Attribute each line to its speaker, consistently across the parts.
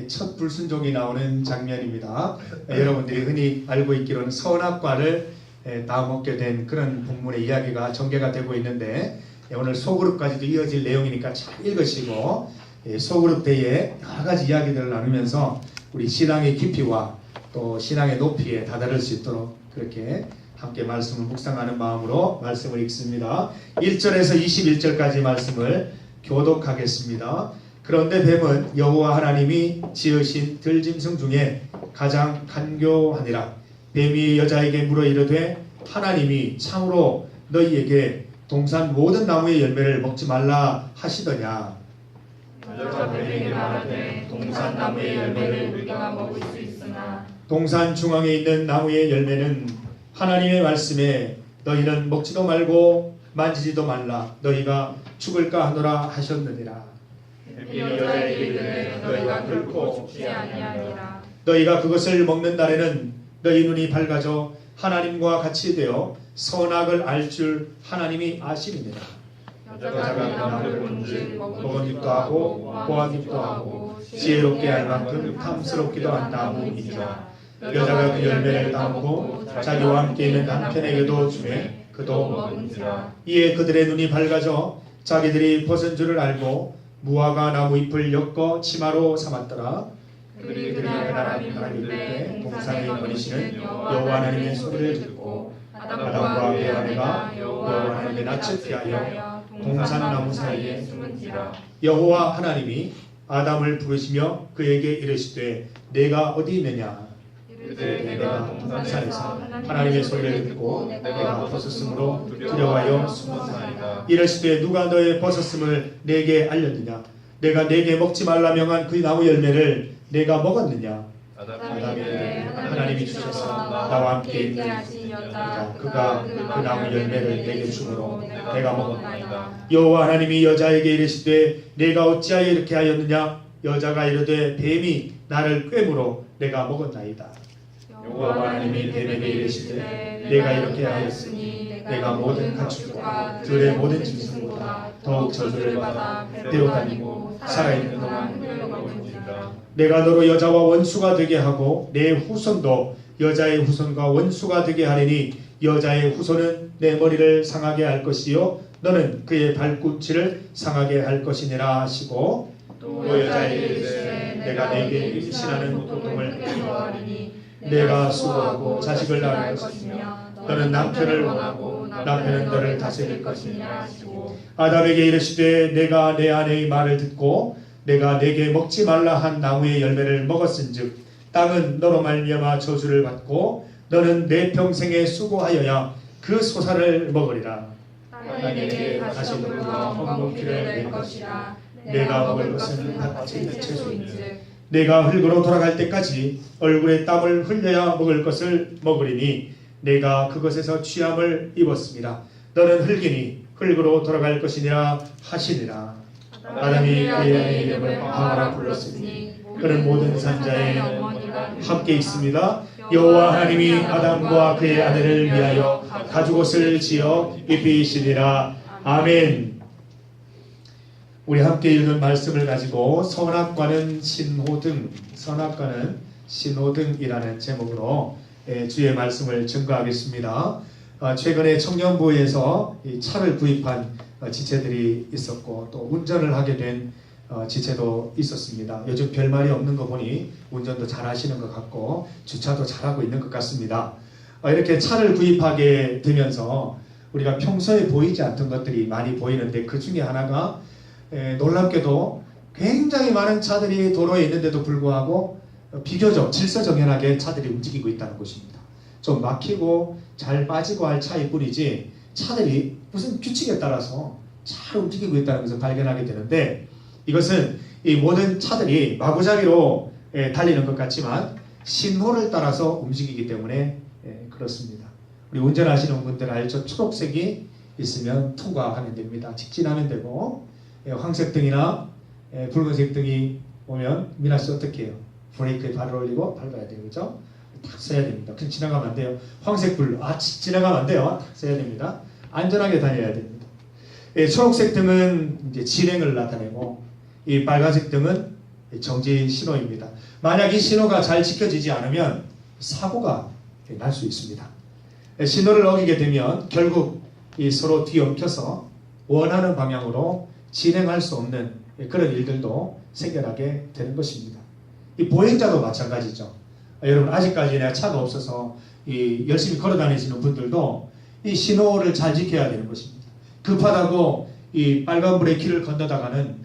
Speaker 1: 첫 불순종이 나오는 장면입니다. 여러분들이 흔히 알고 있기로는 선악과를 따먹게 된 그런 본문의 이야기가 전개가 되고 있는데, 오늘 소그룹까지도 이어질 내용이니까 잘 읽으시고 소그룹 때에 여러 가지 이야기들을 나누면서 우리 신앙의 깊이와 또 신앙의 높이에 다다를 수 있도록 그렇게 함께 말씀을 묵상하는 마음으로 말씀을 읽습니다. 1절에서 21절까지 말씀을 교독하겠습니다. 그런데 뱀은 여호와 하나님이 지으신 들짐승 중에 가장 간교하니라. 뱀이 여자에게 물어 이르되 하나님이 참으로 너희에게 동산 모든 나무의 열매를 먹지 말라 하시더냐.
Speaker 2: 여자가 뱀에게 말하되 동산 나무의 열매를 우리가 먹을 수 있으나
Speaker 1: 동산 중앙에 있는 나무의 열매는 하나님의 말씀에 너희는 먹지도 말고 만지지도 말라 너희가 죽을까 하노라 하셨느니라.
Speaker 2: 뱀이 여자에게 이르되 너희가 결코 죽지 아니하리라.
Speaker 1: 너희가 그것을 먹는 날에는 너희 눈이 밝아져 하나님과 같이 되어 선악을 알 줄 하나님이 아시느니라.
Speaker 2: 여자가 나무를 본즉
Speaker 1: 먹은잎도 하고 보한잎도 하고 지혜롭게 할 만큼 탐스럽기도 한 나무이니라. 여자가 그 열매를 따먹고 자기와 함께 있는 남편에게도 주매 그도
Speaker 2: 먹은지라.
Speaker 1: 이에 그들의 눈이 밝아져 자기들이 벗은 줄을 알고 무화과 나무 잎을 엮어 치마로 삼았더라.
Speaker 2: 그들이 그날 바람이 불 때
Speaker 1: 동산에 거니시는 여호와 하나님의 소리를 듣고 아담과 그의 아내가 여호와 하나님의 낯을 피하여 동산나무 사이에
Speaker 2: 숨은지라.
Speaker 1: 여호와 하나님이 아담을 부르시며 그에게 이르시되 내가 어디 있느냐.
Speaker 2: 이르되 내가 동산에서
Speaker 1: 하나님의 소리를 듣고 내가 벗었으므로 두려워하여 숨었나이다.
Speaker 2: 숨었나이다.
Speaker 1: 이르시되 누가 너의 벗었음을 내게 알렸느냐. 내가 내게 먹지 말라 명한 그 나무 열매를 내가 먹었느냐.
Speaker 2: 아담이 이르되
Speaker 1: 하나님이 주셔서 나와 함께 있는 여자 그가 그 나무 열매를 내게 주므로 내가 먹었나이다. 여호와 하나님이 여자에게 이르시되 내가 어찌하여 이렇게 하였느냐. 여자가 이르되 뱀이 나를 꾀므로 내가 먹었나이다. 여호와 하나님이 뱀에게 이르시되 내가 이렇게 하였으니 내가 모든 가축과 들의 모든 짐승보다 더욱 저주를 받아 뛰어다니고 살아있는 동안
Speaker 2: 먹은지라.
Speaker 1: 내가 너로 여자와 원수가 되게 하고 내 후손도 여자의 후손과 원수가 되게 하리니 여자의 후손은 내 머리를 상하게 할 것이요 너는 그의 발꿈치를 상하게 할 것이니라 하시고,
Speaker 2: 또 여자에게 이르시되
Speaker 1: 내가 내게 임신하는 고통을
Speaker 2: 깨워하리니
Speaker 1: 내가 수고하고 자식을 낳을
Speaker 2: 것이며
Speaker 1: 너는 남편을
Speaker 2: 원하고
Speaker 1: 남편은 너를 다스릴
Speaker 2: 것이니라 하시고,
Speaker 1: 아담에게 이르시되 내가 내 아내의 말을 듣고 내가 내게 먹지 말라 한 나무의 열매를 먹었은즉 땅은 너로 말미암아 저주를 받고 너는 내 평생에 수고하여야 그 소사를 먹으리라.
Speaker 2: 땅이 내게 다시 물과 엉겅퀴를 낼 것이라. 내가 먹을 것은 밭에 있는 채소인즉
Speaker 1: 내가 흙으로 돌아갈 때까지 얼굴에 땀을 흘려야 먹을 것을 먹으리니 내가 그것에서 취함을 입었습니다. 너는 흙이니 흙으로 돌아갈 것이니라 하시니라. 아담이 그의 아내의 이름을 하와라 불렀으니 그는 모든 산자의 함께 있습니다. 여호와 하나님이 아담과 그의 아내를 위하여 가죽옷을 지어 입히시니라. 아멘. 우리 함께 읽은 말씀을 가지고 선악과는 신호등, 선악과는 신호등이라는 제목으로 주의 말씀을 증거하겠습니다. 최근에 청년부에서 차를 구입한 지체들이 있었고 또 운전을 하게 된 지체도 있었습니다. 요즘 별말이 없는 거 보니 운전도 잘 하시는 것 같고 주차도 잘하고 있는 것 같습니다. 이렇게 차를 구입하게 되면서 우리가 평소에 보이지 않던 것들이 많이 보이는데 그 중에 하나가 놀랍게도 굉장히 많은 차들이 도로에 있는데도 불구하고 비교적 질서정연하게 차들이 움직이고 있다는 것입니다. 좀 막히고 잘 빠지고 할 차일 뿐이지 차들이 무슨 규칙에 따라서 잘 움직이고 있다는 것을 발견하게 되는데, 이것은 이 모든 차들이 마구잡이로 달리는 것 같지만 신호를 따라서 움직이기 때문에 그렇습니다. 우리 운전하시는 분들 알죠? 초록색이 있으면 투과하면 됩니다. 직진하면 되고, 황색 등이나 붉은색 등이 오면 미나 씨 어떻게 해요? 브레이크에 발을 올리고 밟아야 돼요. 그죠? 탁 써야 됩니다. 그냥 지나가면 안 돼요. 황색 불, 지나가면 안 돼요. 탁 써야 됩니다. 안전하게 다녀야 됩니다. 초록색 등은 이제 진행을 나타내고, 이 빨간색 등은 정지 신호입니다. 만약 이 신호가 잘 지켜지지 않으면 사고가 날 수 있습니다. 신호를 어기게 되면 결국 서로 뒤엉켜서 원하는 방향으로 진행할 수 없는 그런 일들도 생겨나게 되는 것입니다. 이 보행자도 마찬가지죠. 여러분, 아직까지 내가 차가 없어서 열심히 걸어 다니시는 분들도 이 신호를 잘 지켜야 되는 것입니다. 급하다고 이 빨간불의 길을 건너다가는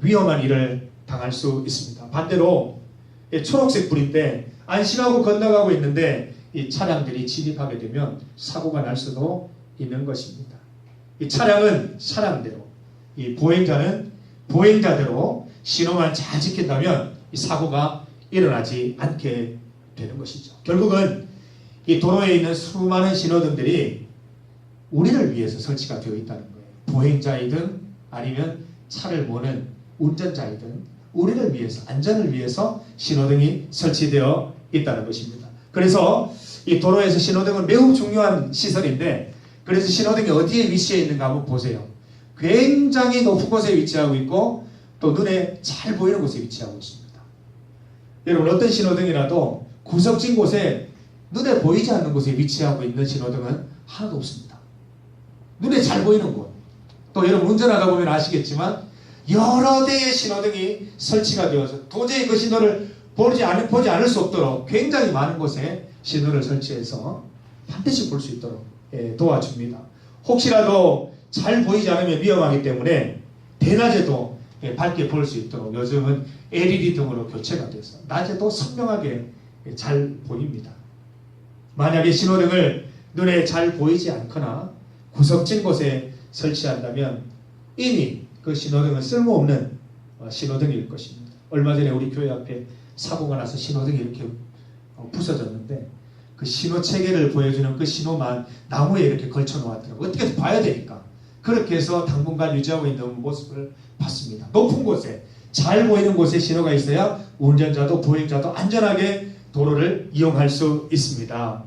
Speaker 1: 위험한 일을 당할 수 있습니다. 반대로 초록색 불인데 안심하고 건너가고 있는데 이 차량들이 진입하게 되면 사고가 날 수도 있는 것입니다. 이 차량은 차량대로, 이 보행자는 보행자대로 신호만 잘 지킨다면 이 사고가 일어나지 않게 되는 것이죠. 결국은 이 도로에 있는 수많은 신호등들이 우리를 위해서 설치가 되어 있다는 거예요. 보행자이든 아니면 차를 보는 운전자이든 우리를 위해서, 안전을 위해서 신호등이 설치되어 있다는 것입니다. 그래서 이 도로에서 신호등은 매우 중요한 시설인데, 그래서 신호등이 어디에 위치해 있는가 한번 보세요. 굉장히 높은 곳에 위치하고 있고 또 눈에 잘 보이는 곳에 위치하고 있습니다. 여러분, 어떤 신호등이라도 구석진 곳에 눈에 보이지 않는 곳에 위치하고 있는 신호등은 하나도 없습니다. 눈에 잘 보이는 곳. 또 여러분 운전하다 보면 아시겠지만 여러 대의 신호등이 설치가 되어서 도저히 그 신호를 보지 않을 수 없도록 굉장히 많은 곳에 신호를 설치해서 반드시 볼 수 있도록 도와줍니다. 혹시라도 잘 보이지 않으면 위험하기 때문에 대낮에도 밝게 볼 수 있도록 요즘은 LED 등으로 교체가 돼서 낮에도 선명하게 잘 보입니다. 만약에 신호등을 눈에 잘 보이지 않거나 구석진 곳에 설치한다면 이미 그 신호등은 쓸모없는 신호등일 것입니다. 얼마 전에 우리 교회 앞에 사고가 나서 신호등이 이렇게 부서졌는데 그 신호 체계를 보여주는 그 신호만 나무에 이렇게 걸쳐 놓았더라고요. 어떻게 봐야 되니까. 그렇게 해서 당분간 유지하고 있는 모습을 봤습니다. 높은 곳에, 잘 보이는 곳에 신호가 있어야 운전자도 보행자도 안전하게 도로를 이용할 수 있습니다.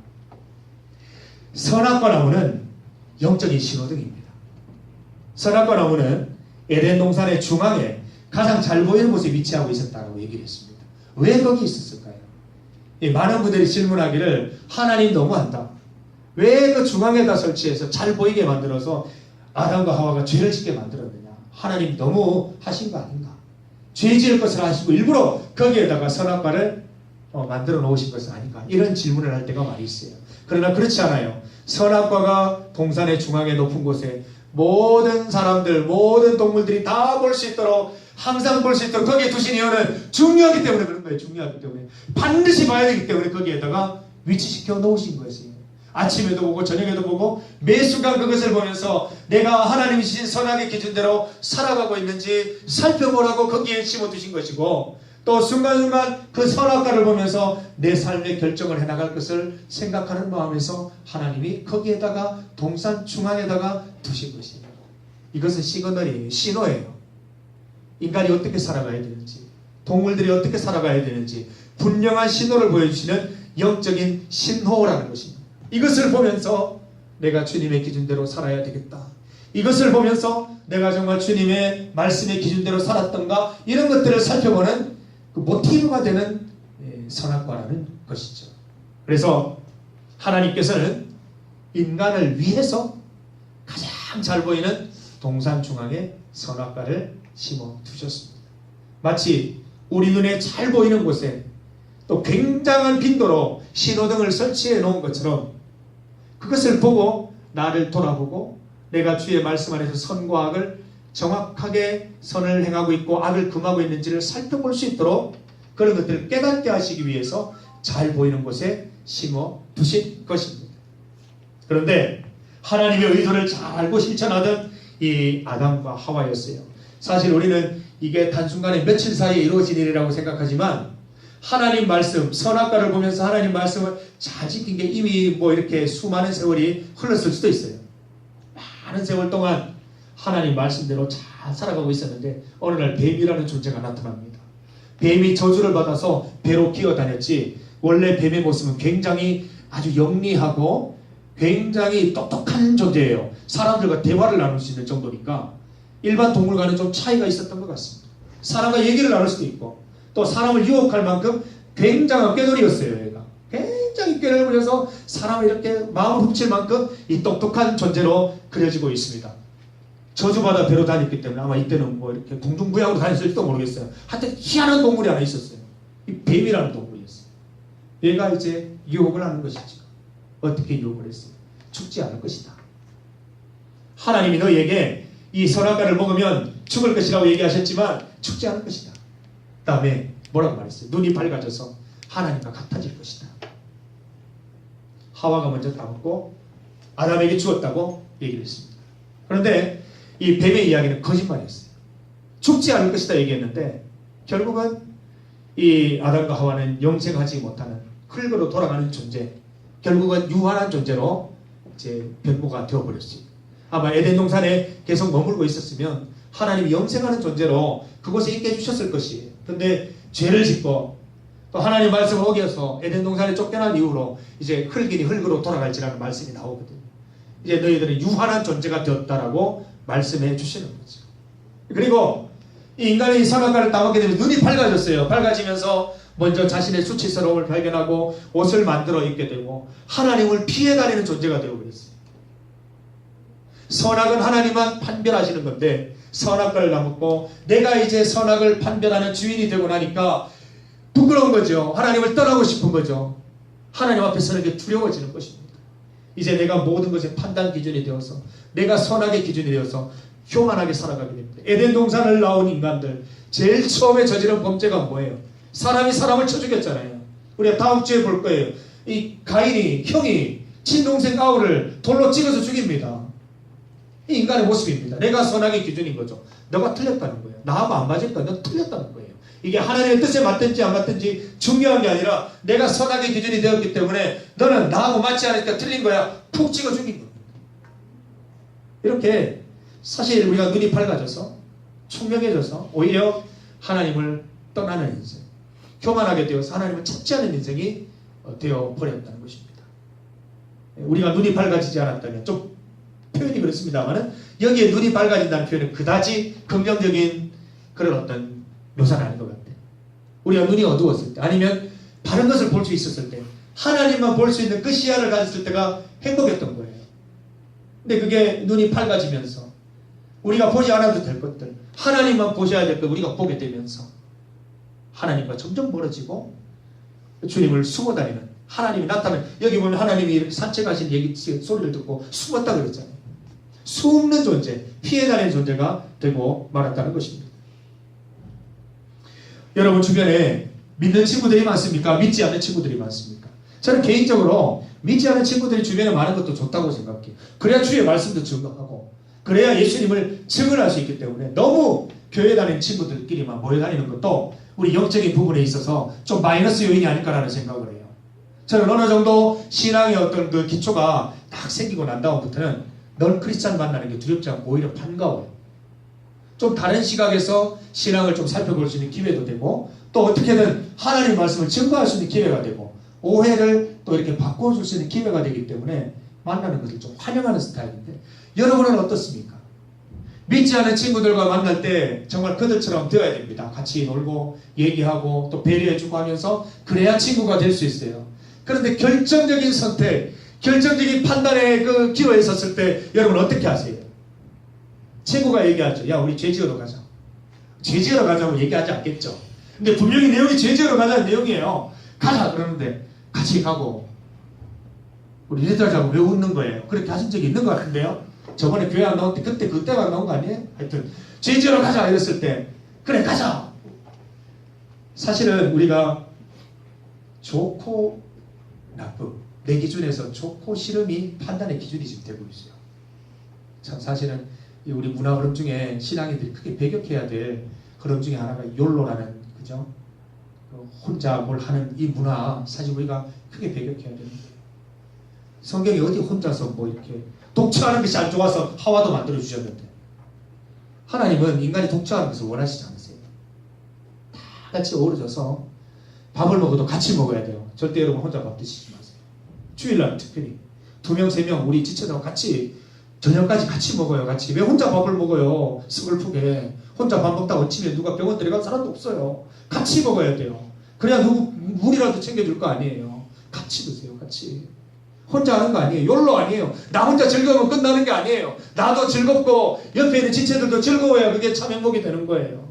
Speaker 1: 선악과 나무는 영적인 신호등입니다. 선악과 나무는 에덴 동산의 중앙에 가장 잘 보이는 곳에 위치하고 있었다고 얘기를 했습니다. 왜 거기 있었을까요? 많은 분들이 질문하기를 하나님 너무한다. 왜 그 중앙에다 설치해서 잘 보이게 만들어서 아담과 하와가 죄를 짓게 만들었느냐. 하나님 너무 하신 거 아닌가. 죄 지을 것을 하시고 일부러 거기에다가 선악과를 만들어 놓으신 것은 아닌가. 이런 질문을 할 때가 많이 있어요. 그러나 그렇지 않아요. 선악과가 동산의 중앙에 높은 곳에 모든 사람들, 모든 동물들이 다 볼 수 있도록, 항상 볼 수 있도록 거기에 두신 이유는 중요하기 때문에 그런 거예요. 중요하기 때문에. 반드시 봐야 되기 때문에 거기에다가 위치시켜 놓으신 것이에요. 아침에도 보고 저녁에도 보고 매 순간 그것을 보면서 내가 하나님이 주신 선악의 기준대로 살아가고 있는지 살펴보라고 거기에 심어두신 것이고, 또 순간순간 그 선악과를 보면서 내 삶의 결정을 해나갈 것을 생각하는 마음에서 하나님이 거기에다가 동산 중앙에다가 두신 것이에요. 이것은 시그널이에요. 신호예요. 인간이 어떻게 살아가야 되는지, 동물들이 어떻게 살아가야 되는지 분명한 신호를 보여주시는 영적인 신호라는 것입니다. 이것을 보면서 내가 주님의 기준대로 살아야 되겠다. 이것을 보면서 내가 정말 주님의 말씀의 기준대로 살았던가, 이런 것들을 살펴보는 그 모티브가 되는 선악과라는 것이죠. 그래서 하나님께서는 인간을 위해서 가장 잘 보이는 동산 중앙에 선악과를 심어 두셨습니다. 마치 우리 눈에 잘 보이는 곳에 또 굉장한 빈도로 신호등을 설치해 놓은 것처럼 그것을 보고 나를 돌아보고 내가 주의 말씀 안에서 선과 악을 정확하게 선을 행하고 있고 악을 금하고 있는지를 살펴볼 수 있도록 그런 것들을 깨닫게 하시기 위해서 잘 보이는 곳에 심어 두신 것입니다. 그런데 하나님의 의도를 잘 알고 실천하던 이 아담과 하와였어요. 사실 우리는 이게 단순간에 며칠 사이에 이루어진 일이라고 생각하지만 하나님 말씀, 선악과를 보면서 하나님 말씀을 잘 지킨 게 이미 이렇게 수많은 세월이 흘렀을 수도 있어요. 많은 세월 동안 하나님 말씀대로 잘 살아가고 있었는데 어느 날 뱀이라는 존재가 나타납니다. 뱀이 저주를 받아서 배로 기어다녔지, 원래 뱀의 모습은 굉장히 아주 영리하고 굉장히 똑똑한 존재예요. 사람들과 대화를 나눌 수 있는 정도니까 일반 동물과는 좀 차이가 있었던 것 같습니다. 사람과 얘기를 나눌 수도 있고 또 사람을 유혹할 만큼 굉장한 꾀놀이였어요. 얘가 굉장히 꾀를 부려서 사람을 이렇게 마음을 훔칠 만큼 이 똑똑한 존재로 그려지고 있습니다. 저주받아 배로 다녔기 때문에 아마 이때는 뭐 이렇게 공중부양으로 다녔을지도 모르겠어요. 하여튼 희한한 동물이 하나 있었어요. 이 뱀이라는 동물이었어요. 얘가 이제 유혹을 하는 것이죠. 어떻게 유혹을 했어요? 죽지 않을 것이다. 하나님이 너희에게 이 선악과를 먹으면 죽을 것이라고 얘기하셨지만 죽지 않을 것이다. 그 다음에 뭐라고 말했어요? 눈이 밝아져서 하나님과 같아질 것이다. 하와가 먼저 다 먹고 아담에게 주었다고 얘기를 했습니다. 그런데 이 뱀의 이야기는 거짓말이었어요. 죽지 않을 것이다 얘기했는데 결국은 이 아담과 하와는 영생하지 못하는 흙으로 돌아가는 존재, 결국은 유한한 존재로 이제 변모가 되어버렸습니다. 아마 에덴 동산에 계속 머물고 있었으면 하나님이 영생하는 존재로 그곳에 있게 해주셨을 것이에요. 그런데 죄를 짓고 또 하나님 말씀을 어겨서 에덴 동산에 쫓겨난 이후로 이제 흙이니 흙으로 돌아갈지라는 말씀이 나오거든요. 이제 너희들은 유한한 존재가 되었다라고 말씀해 주시는 거죠. 그리고 이 인간의 선악과를 따먹게 되면 눈이 밝아졌어요. 밝아지면서 먼저 자신의 수치스러움을 발견하고 옷을 만들어 입게 되고 하나님을 피해 다니는 존재가 되어버렸어요. 선악은 하나님만 판별하시는 건데 선악과를 따먹고 내가 이제 선악을 판별하는 주인이 되고 나니까 부끄러운 거죠. 하나님을 떠나고 싶은 거죠. 하나님 앞에 서는 게 두려워지는 것입니다. 이제 내가 모든 것의 판단 기준이 되어서 내가 선악의 기준이 되어서 교만하게 살아가게 됩니다. 에덴 동산을 나온 인간들 제일 처음에 저지른 범죄가 뭐예요? 사람이 사람을 쳐 죽였잖아요. 우리가 다음 주에 볼 거예요. 이 가인이 형이 친동생 아우를 돌로 찍어서 죽입니다. 이 인간의 모습입니다. 내가 선악의 기준인 거죠. 너가 틀렸다는 거예요. 나하고 안 맞으니까 너 틀렸다는 거예요. 이게 하나님의 뜻에 맞든지 안 맞든지 중요한 게 아니라 내가 선악의 기준이 되었기 때문에 너는 나하고 맞지 않으니까 틀린 거야. 푹 찍어 죽인 겁니다. 이렇게 사실 우리가 눈이 밝아져서 총명해져서 오히려 하나님을 떠나는 인생, 교만하게 되어서 하나님을 찾지 않는 인생이 되어버렸다는 것입니다. 우리가 눈이 밝아지지 않았다면 좀 표현이 그렇습니다만 여기에 눈이 밝아진다는 표현은 그다지 긍정적인 그런 어떤 묘사는 아닌 것 같아요. 우리가 눈이 어두웠을 때 아니면 바른 것을 볼 수 있었을 때 하나님만 볼 수 있는 그 시야를 가졌을 때가 행복했던 거예요. 근데 그게 눈이 밝아지면서 우리가 보지 않아도 될 것들 하나님만 보셔야 될 것 우리가 보게 되면서 하나님과 점점 멀어지고 주님을 숨어 다니는 하나님이 나타나는 여기 보면 하나님이 이렇게 산책하시는 얘기 소리를 듣고 숨었다 그랬잖아요. 숨는 존재, 피해 다니는 존재가 되고 말았다는 것입니다. 여러분 주변에 믿는 친구들이 많습니까? 믿지 않는 친구들이 많습니까? 저는 개인적으로 믿지 않는 친구들이 주변에 많은 것도 좋다고 생각해요. 그래야 주의 말씀도 증거하고 그래야 예수님을 증언할 수 있기 때문에 너무 교회 다니는 친구들끼리만 모여 다니는 것도 우리 영적인 부분에 있어서 좀 마이너스 요인이 아닐까라는 생각을 해요. 저는 어느 정도 신앙의 어떤 그 기초가 딱 생기고 난 다음부터는 널 크리스찬 만나는 게 두렵지 않고 오히려 반가워요. 좀 다른 시각에서 신앙을 좀 살펴볼 수 있는 기회도 되고 또 어떻게든 하나님 말씀을 증거할 수 있는 기회가 되고 오해를 또 이렇게 바꿔줄 수 있는 기회가 되기 때문에 만나는 것을 좀 환영하는 스타일인데 여러분은 어떻습니까? 믿지 않은 친구들과 만날 때 정말 그들처럼 되어야 됩니다. 같이 놀고 얘기하고 또 배려해주고 하면서 그래야 친구가 될 수 있어요. 그런데 결정적인 선택, 결정적인 판단의 그 기로에 섰을 때 여러분 어떻게 하세요? 친구가 얘기하죠. 야 우리 죄지으러 가자. 죄지으러 가자고 얘기하지 않겠죠. 근데 분명히 내용이 죄지으러 가자는 내용이에요. 가자 그러는데 같이 가고 우리 이랬다 자고 왜 웃는 거예요? 그렇게 하신 적이 있는 것 같은데요. 저번에 교회 안 나올 때 그때가 안 나온 거 아니에요? 하여튼 죄지으러 가자 이랬을 때 그래 가자. 사실은 우리가 좋고 나쁨 내 기준에서 좋고 싫음이 판단의 기준이 지금 되고 있어요. 참 사실은 우리 문화 흐름 중에 신앙인들이 크게 배격해야 될 흐름 중에 하나가 욜로라는 그죠? 혼자 뭘 하는 이 문화 사실 우리가 크게 배격해야 됩니다. 성경이 어디 혼자서 뭐 이렇게 독처하는 것이 안 좋아서 하와도 만들어 주셨는데 하나님은 인간이 독처하는 것을 원하시지 않으세요. 다 같이 어우러져서 밥을 먹어도 같이 먹어야 돼요. 절대 여러분 혼자 밥 드시지 마세요. 주일날 특별히 2명, 3명 우리 지체자와 같이 저녁까지 같이 먹어요. 같이. 왜 혼자 밥을 먹어요? 스글프게. 혼자 밥 먹다가 어치면 누가 병원 데려간 사람도 없어요. 같이 먹어야 돼요. 그래야 누구 물이라도 챙겨줄 거 아니에요. 같이 드세요. 같이. 혼자 하는 거 아니에요. 욜로 아니에요. 나 혼자 즐거우면 끝나는 게 아니에요. 나도 즐겁고 옆에 있는 지체들도 즐거워야 그게 참 행복이 되는 거예요.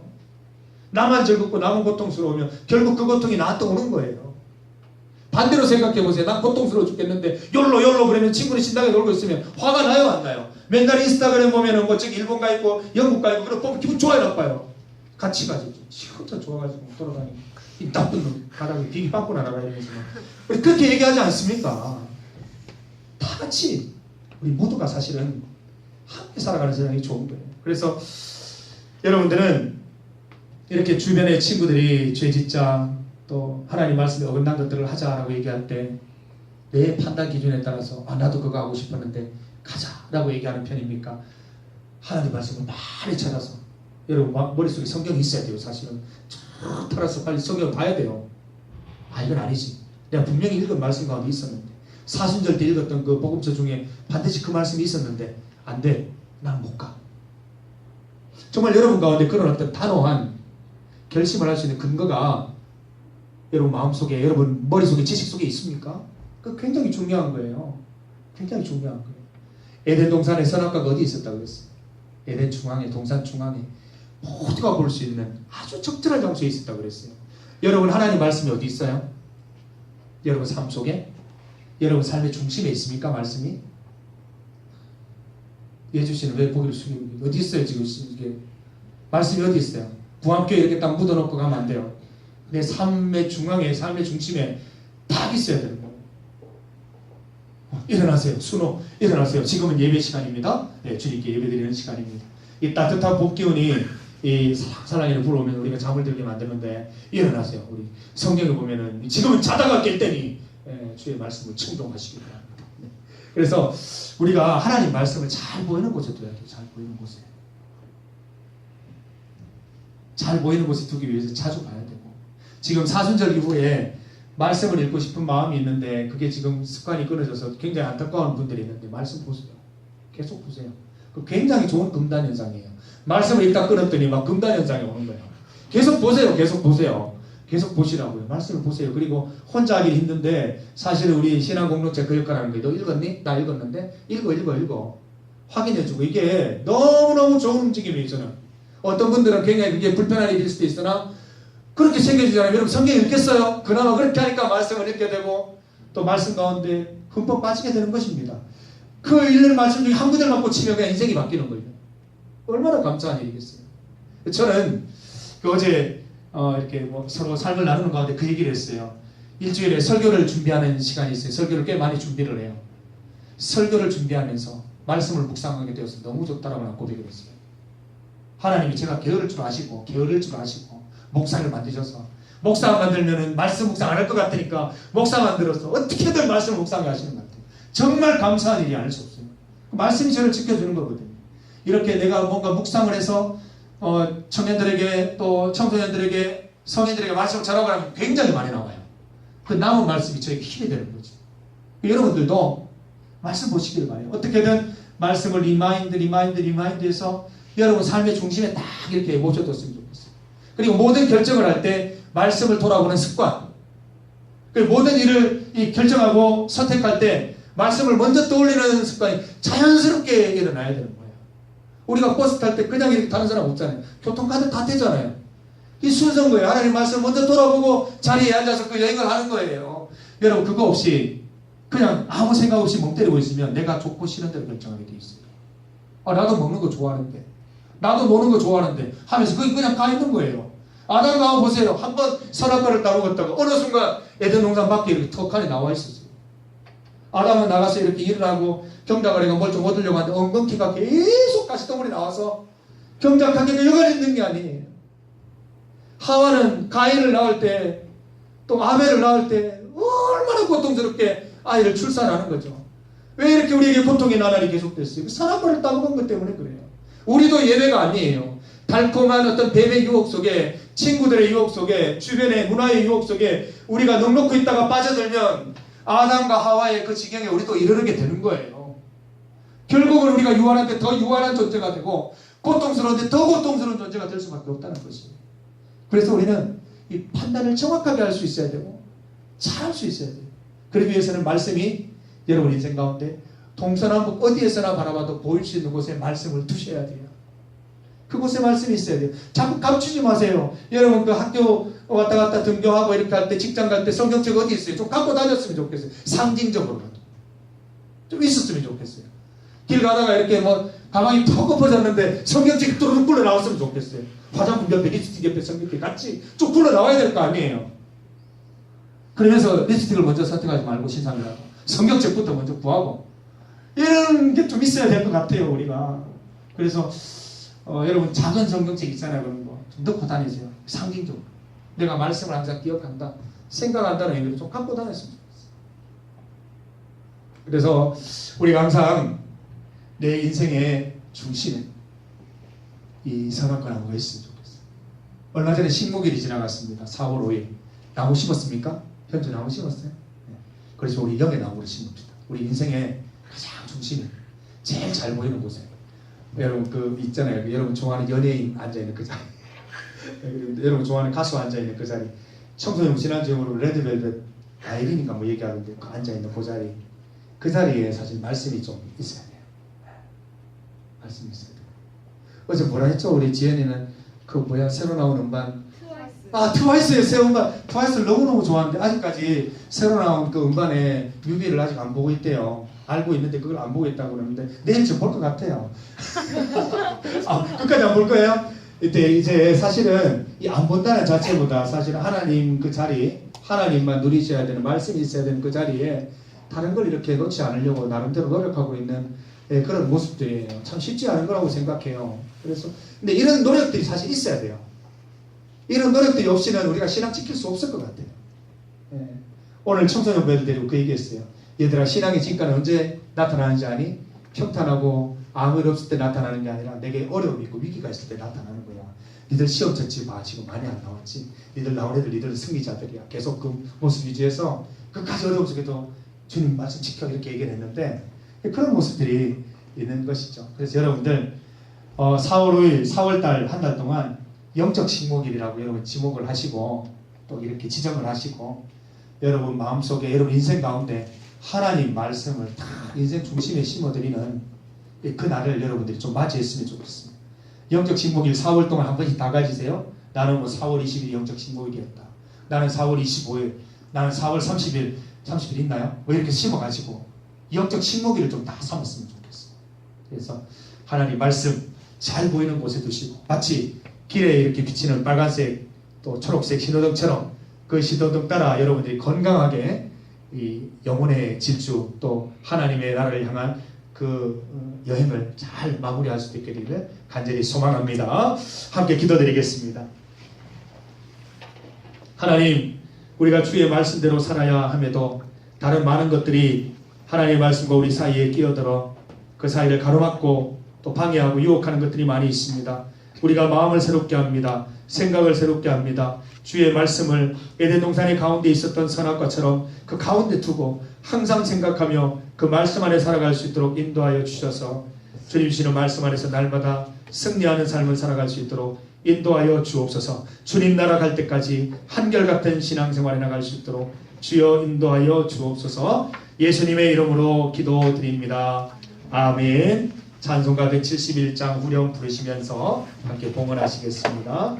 Speaker 1: 나만 즐겁고 나만 고통스러우면 결국 그 고통이 나한테 오는 거예요. 반대로 생각해 보세요. 난 고통스러워 죽겠는데 욜로 그러면 친구는 신나게 놀고 있으면 화가 나요, 안 나요? 맨날 인스타그램 보면은 뭐 저기 일본 가 있고 영국 가 있고 그런 보면 기분 좋아요, 나빠요? 같이 가죠. 혼자 좋아가지고 돌아다니고 이 나쁜 놈 바닥에 비기 빵꾸 날아가면서 우리 그렇게 얘기하지 않습니까? 다 같이 우리 모두가 사실은 함께 살아가는 세상이 좋은 거예요. 그래서 여러분들은 이렇게 주변의 친구들이 죄짓자 또 하나님 말씀에 어긋난 것들을 하자라고 얘기할 때 내 판단 기준에 따라서 나도 그거 하고 싶었는데 가자라고 얘기하는 편입니까? 하나님 말씀을 많이 찾아서 여러분 머릿속에 성경이 있어야 돼요. 사실은 쭉 털어서 빨리 성경을 봐야 돼요. 이건 아니지. 내가 분명히 읽은 말씀 가운데 있었는데 사순절 때 읽었던 그 복음서 중에 반드시 그 말씀이 있었는데 안 돼. 난 못 가. 정말 여러분 가운데 그런 어떤 단호한 결심을 할 수 있는 근거가 여러분 마음속에, 여러분 머릿속에, 지식 속에 있습니까? 그 굉장히 중요한 거예요. 굉장히 중요한 거예요. 에덴 동산에 선악과가 어디 있었다고 그랬어요? 에덴 중앙에, 동산 중앙에 모두가 볼 수 있는 아주 적절한 장소에 있었다고 그랬어요. 여러분 하나님 말씀이 어디 있어요? 여러분 삶 속에? 여러분 삶의 중심에 있습니까? 말씀이? 예주 씨는 왜 고개를 숙이고 어디 있어요 지금 이게? 말씀이 어디 있어요? 부함교회 이렇게 딱 묻어놓고 가면 안 돼요. 내 삶의 중앙에, 삶의 중심에 딱 있어야 되는 거예요. 일어나세요. 순호 일어나세요. 지금은 예배 시간입니다. 네, 주님께 예배드리는 시간입니다. 이 따뜻한 봄 기운이 이 사랑이를 불어오면 우리가 잠을 들게 만드는데 일어나세요. 우리 성경에 보면은 지금은 자다가 깰 때니 주의 말씀을 충동하시기 바랍니다. 네. 그래서 우리가 하나님 말씀을 잘 보이는 곳에 둬야 돼요. 잘 보이는 곳에. 잘 보이는 곳에 두기 위해서 자주 가야 되고 지금 사순절 이후에 말씀을 읽고 싶은 마음이 있는데 그게 지금 습관이 끊어져서 굉장히 안타까운 분들이 있는데 말씀 보세요. 계속 보세요. 그 굉장히 좋은 금단 현상이에요. 말씀을 읽다 끊었더니 막 금단 현상이 오는 거예요. 계속 보세요. 계속 보세요. 계속 보시라고요. 말씀을 보세요. 그리고 혼자 하기 힘든데 사실은 우리 신앙 공동체 그 역할하는 거예요. 너 읽었니? 나 읽었는데? 읽어. 확인해주고 이게 너무너무 좋은 움직임이에요. 저는. 어떤 분들은 굉장히 그게 불편한 일일 수도 있으나 그렇게 챙겨주잖아요. 여러분 성경 읽겠어요? 그나마 그렇게 하니까 말씀을 읽게 되고 또 말씀 가운데 흠뻑 빠지게 되는 것입니다. 그 읽는 말씀 중에 한 구절만 꽂히면 그냥 인생이 바뀌는 거예요. 얼마나 감사한 일이겠어요. 저는 어제 이렇게 뭐 서로 삶을 나누는 가운데 그 얘기를 했어요. 일주일에 설교를 준비하는 시간이 있어요. 설교를 꽤 많이 준비를 해요. 설교를 준비하면서 말씀을 묵상하게 되어서 너무 좋다라고 고백을 했어요. 하나님이 제가 게으를 줄 아시고 목사를 만드셔서 목사 만들면은 말씀 묵상 안 할 것 같으니까 목사 만들어서 어떻게든 말씀을 묵상하게 하시는 것 같아요. 정말 감사한 일이 아닐 수 없어요. 말씀이 저를 지켜주는 거거든요. 이렇게 내가 뭔가 묵상을 해서 청년들에게 또 청소년들에게 성인들에게 말씀을 전하고 굉장히 많이 나와요. 그 남은 말씀이 저에게 힘이 되는 거죠. 여러분들도 말씀 보시길 바래요. 어떻게든 말씀을 리마인드해서 여러분 삶의 중심에 딱 이렇게 모셔뒀으면 좋겠어요. 그리고 모든 결정을 할 때 말씀을 돌아보는 습관. 그리고 모든 일을 결정하고 선택할 때 말씀을 먼저 떠올리는 습관이 자연스럽게 일어나야 되는 거예요. 우리가 버스 탈 때 그냥 이렇게 타는 사람 없잖아요. 교통카드 다 되잖아요. 이 순서인 거예요. 하나님 말씀을 먼저 돌아보고 자리에 앉아서 그 여행을 하는 거예요. 여러분 그거 없이 그냥 아무 생각 없이 멍 때리고 있으면 내가 좋고 싫은 대로 결정하게 돼 있어요. 나도 먹는 거 좋아하는데 나도 노는 거 좋아하는데 하면서 그게 그냥 가 있는 거예요. 아담과 하와 보세요. 한번 선악과를 따먹었다가 어느 순간 에덴 동산 밖에 이렇게 턱하니 나와 있었어요. 아담은 나가서 이렇게 일을 하고 경작을 해가 뭘 좀 얻으려고 하는데 엉겅퀴가 계속 가시덩어리 나와서 경작하기가 여간 있는 게 아니에요. 하와는 가인을 낳을 때 또 아벨을 낳을 때 얼마나 고통스럽게 아이를 출산하는 거죠. 왜 이렇게 우리에게 고통의 나날이 계속됐어요? 선악과를 따먹은 것 때문에 그래요. 우리도 예외가 아니에요. 달콤한 어떤 뱀의 유혹 속에, 친구들의 유혹 속에, 주변의 문화의 유혹 속에 우리가 넉넉히 있다가 빠져들면 아담과 하와의 그 지경에 우리도 이르게 되는 거예요.
Speaker 3: 결국은 우리가 유한한테 더 유한한 존재가 되고 고통스러운데 더 고통스러운 존재가 될 수밖에 없다는 것이에요. 그래서 우리는 이 판단을 정확하게 할 수 있어야 되고 잘할 수 있어야 돼요. 그러기 위해서는 말씀이 여러분 인생 가운데 동서남북 어디에서나 바라봐도 보일 수 있는 곳에 말씀을 두셔야 돼요. 그곳에 말씀이 있어야 돼요. 자꾸 감추지 마세요. 여러분 그 학교 왔다 갔다 등교하고 이렇게 할 때 직장 갈 때 성경책 어디 있어요? 좀 갖고 다녔으면 좋겠어요. 상징적으로라도 좀 있었으면 좋겠어요. 길 가다가 이렇게 뭐 가방이 턱 엎어졌는데 성경책이 뚜루룩 굴러 나왔으면 좋겠어요. 화장품 옆에 립스틱 옆에 성경책 같이 쭉 굴러 나와야 될 거 아니에요. 그러면서 립스틱을 먼저 선택하지 말고 신상을 하고 성경책부터 먼저 구하고 이런 게 좀 있어야 될 것 같아요. 우리가. 그래서 여러분 작은 성경책 있잖아요. 그런 거 좀 넣고 다니세요. 상징적으로 내가 말씀을 항상 기억한다 생각한다는 의미로 좀 갖고 다녔으면 좋겠어요. 그래서 우리가 항상 내 인생의 중심에 이 선악과 나무가 있으면 좋겠어요. 얼마 전에 식목일이 지나갔습니다. 4월 5일 나무 심었습니까? 현주 나무 심었어요? 네. 그래서 우리 영의 나무를 심읍시다. 우리 인생의 가장 중심에 제일 잘 보이는 곳에 여러분 그 있잖아요. 여러분 좋아하는 연예인 앉아있는 그 자리 여러분 좋아하는 가수 앉아있는 그 자리 청소년 지난주에 레드벨벳 아이린인가 뭐 얘기하는데 그 앉아있는 그 자리 그 자리에 사실 말씀이 좀 있어야 돼요. 말씀이 있어야 돼요. 어제 뭐라 했죠? 우리 지연이는 그 뭐야 새로 나온 음반 트와이스의 새 음반 트와이스를 너무너무 좋아하는데 아직까지 새로 나온 그 음반의 뮤비를 아직 안 보고 있대요. 알고 있는데 그걸 안 보고 있다고 그러는데 내일 좀 볼 것 같아요. 끝까지 안 볼 거예요? 이제 사실은 이 안 본다는 자체보다 사실은 하나님 그 자리 하나님만 누리셔야 되는 말씀이 있어야 되는 그 자리에 다른 걸 이렇게 놓지 않으려고 나름대로 노력하고 있는 그런 모습들이에요. 참 쉽지 않은 거라고 생각해요. 그래서 근데 이런 노력들이 사실 있어야 돼요. 이런 노력들이 없이는 우리가 신앙 지킬 수 없을 것 같아요. 오늘 청소년배들 데리고 그 얘기했어요. 얘들아 신앙의 진가는 언제 나타나는지 아니? 평탄하고 아무 일 없을 때 나타나는 게 아니라 내게 어려움이 있고 위기가 있을 때 나타나는 거야. 니들 시험 쳤지 봐. 지금 많이 안 나왔지. 니들 나온 애들 니들은 승리자들이야. 계속 그 모습 유지해서 끝까지 어려움 속에도 주님 말씀 지켜 이렇게 얘기를 했는데 그런 모습들이 있는 것이죠. 그래서 여러분들 4월 5일 4월달 한 달 동안 영적 식목일이라고 여러분 지목을 하시고 또 이렇게 지정을 하시고 여러분 마음속에 여러분 인생 가운데 하나님 말씀을 다 인생 중심에 심어드리는 그 날을 여러분들이 좀 맞이했으면 좋겠습니다. 영적 식목일 4월 동안 한 번씩 다 가지세요. 나는 뭐 4월 20일 영적 식목일이었다. 나는 4월 25일, 나는 4월 30일 있나요? 뭐 이렇게 심어가지고 영적 식목일을 좀 다 삼았으면 좋겠어요. 그래서 하나님 말씀 잘 보이는 곳에 두시고 마치 길에 이렇게 비치는 빨간색 또 초록색 신호등처럼 그 신호등 따라 여러분들이 건강하게 이 영혼의 질주 또 하나님의 나라를 향한 그 여행을 잘 마무리할 수 있기를 간절히 소망합니다. 함께 기도드리겠습니다. 하나님, 우리가 주의 말씀대로 살아야 함에도 다른 많은 것들이 하나님의 말씀과 우리 사이에 끼어들어 그 사이를 가로막고 또 방해하고 유혹하는 것들이 많이 있습니다. 우리가 마음을 새롭게 합니다. 생각을 새롭게 합니다. 주의 말씀을 에덴 동산의 가운데 있었던 선악과처럼 그 가운데 두고 항상 생각하며 그 말씀 안에 살아갈 수 있도록 인도하여 주셔서 주님 주시는 말씀 안에서 날마다 승리하는 삶을 살아갈 수 있도록 인도하여 주옵소서. 주님 나라 갈 때까지 한결같은 신앙생활에 나갈 수 있도록 주여 인도하여 주옵소서. 예수님의 이름으로 기도드립니다. 아멘. 찬송가 171장 후렴 부르시면서 함께 봉헌하시겠습니다.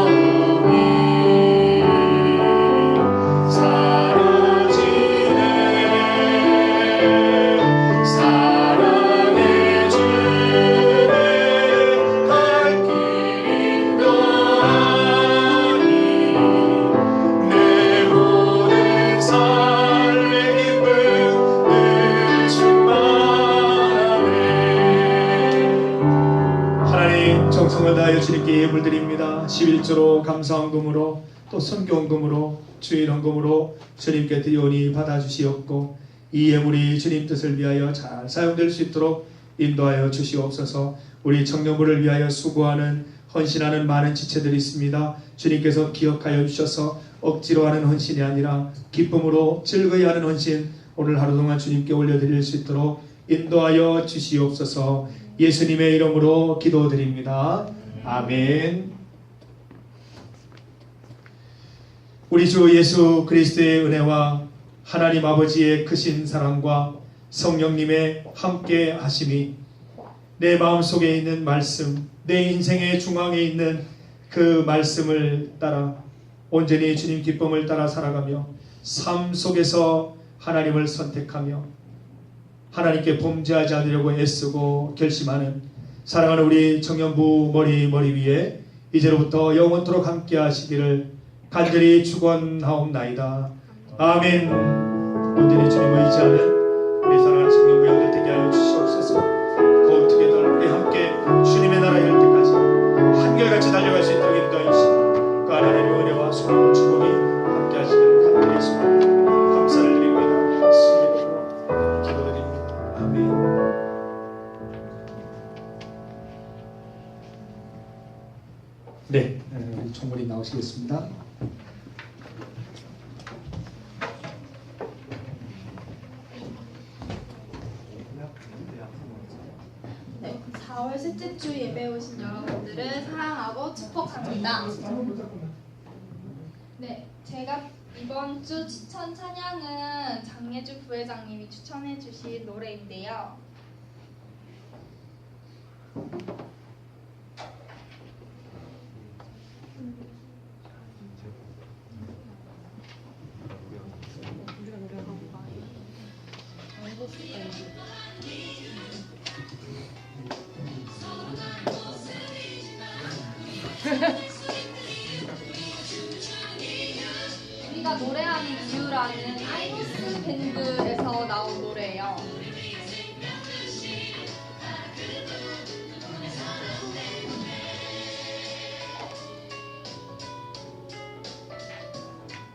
Speaker 2: 두려움이
Speaker 1: 11조로 감사헌금으로 또 선교헌금으로 주일헌금으로 주님께 드리오니 받아주시옵고 이 예물이 주님 뜻을 위하여 잘 사용될 수 있도록 인도하여 주시옵소서. 우리 청년부를 위하여 수고하는 헌신하는 많은 지체들이 있습니다. 주님께서 기억하여 주셔서 억지로 하는 헌신이 아니라 기쁨으로 즐거이 하는 헌신 오늘 하루 동안 주님께 올려드릴 수 있도록 인도하여 주시옵소서. 예수님의 이름으로 기도드립니다. 아멘. 우리 주 예수 그리스도의 은혜와 하나님 아버지의 크신 사랑과 성령님의 함께 하심이 내 마음속에 있는 말씀, 내 인생의 중앙에 있는 그 말씀을 따라 온전히 주님 기쁨을 따라 살아가며 삶 속에서 하나님을 선택하며 하나님께 범죄하지 않으려고 애쓰고 결심하는 사랑하는 우리 청년부 머리 위에 이제로부터 영원토록 함께 하시기를 간절히 축원하옵나이다. 아멘. 온전히 주님을 의지하는 우리 사랑하는 청년부 영들 되게 하여 주시옵소서. 그 어떻게 우리 함께 주님의 나라 열 때까지 한결같이 달려갈 수 있도록 인도해 주시고 그 하나님의 은혜와 수고와 축복이 함께 하시기를 간절히 소원합니다. 감사를 드립니다. 예수 이름으로 기도드립니다. 아멘. 네, 우리 총무님 나오시겠습니다.
Speaker 2: 네, 4월 셋째 주 예배 오신 여러분들을 사랑하고 축복합니다. 네, 제가 이번 주 추천 찬양은 장예주 부회장님이 추천해 주신 노래인데요. 우리가 노래하는 이유라는 아이노스 밴드에서 나온 노래예요.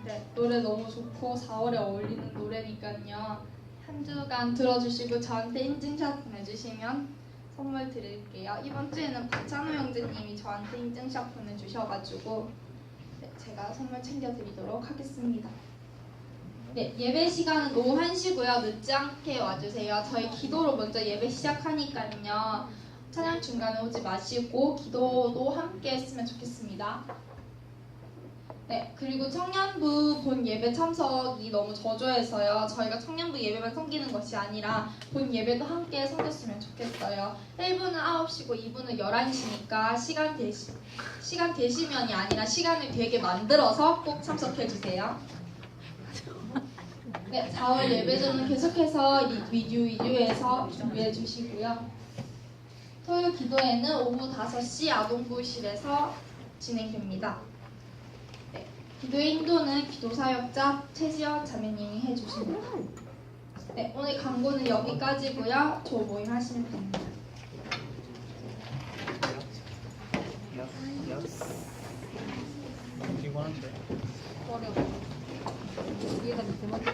Speaker 2: 네, 노래 너무 좋고 4월에 어울리는 노래니까요. 한 주간 들어주시고 저한테 인증샷 보내주시면 선물 드릴게요. 이번 주에는 박찬호 형제님이 저한테 인증샷 보내주셔가지고 네, 제가 선물 챙겨드리도록 하겠습니다. 네, 예배 시간은 오후 1시고요. 늦지 않게 와주세요. 저희 기도로 먼저 예배 시작하니까요. 찬양 중간에 오지 마시고 기도도 함께 했으면 좋겠습니다. 네, 그리고 청년부 본 예배 참석이 너무 저조해서요. 저희가 청년부 예배만 섬기는 것이 아니라 본 예배도 함께 섬겼으면 좋겠어요. 1부는 9시고 2부는 11시니까 시간 되시면이 아니라 시간을 되게 만들어서 꼭 참석해주세요. 네, 4월 예배전은 계속해서 위주에서 준비해 주시고요. 토요일 기도회는 오후 5시 아동부실에서 진행됩니다. 기도의 인도는 기도사역자 최지연 자매님이 해주십니다. 네, 오늘 광고는 여기까지고요. 저 모임 하시면 됩니다. 어려워. 위에다 밑에 맞춰.